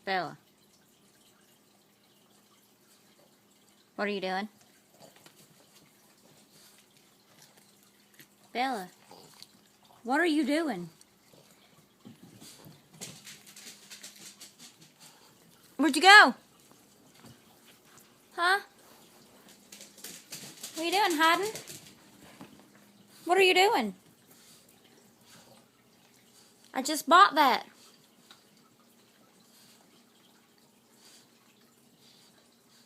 Bella. What are you doing? Bella. What are you doing? Where'd you go? Huh? What are you doing, hiding? What are you doing? I just bought that.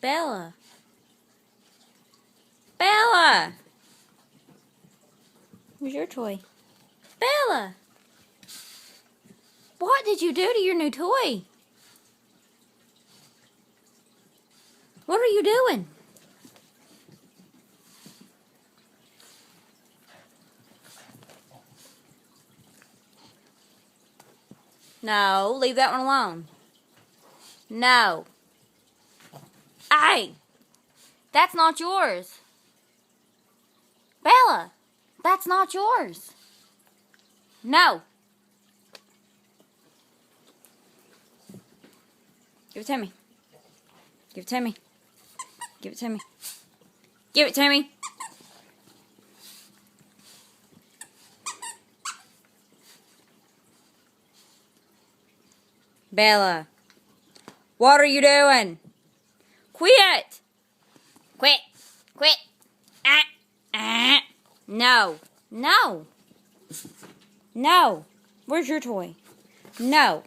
Bella. Bella! Where's your toy? Bella! What did you do to your new toy? What are you doing? No, leave that one alone. No. Hey! That's not yours. Bella! That's not yours. No. Give it to me. Give it to me. Give it to me. Give it to me. Bella. What are you doing? Quit! Quit! Quit! No. No. No. Where's your toy? No.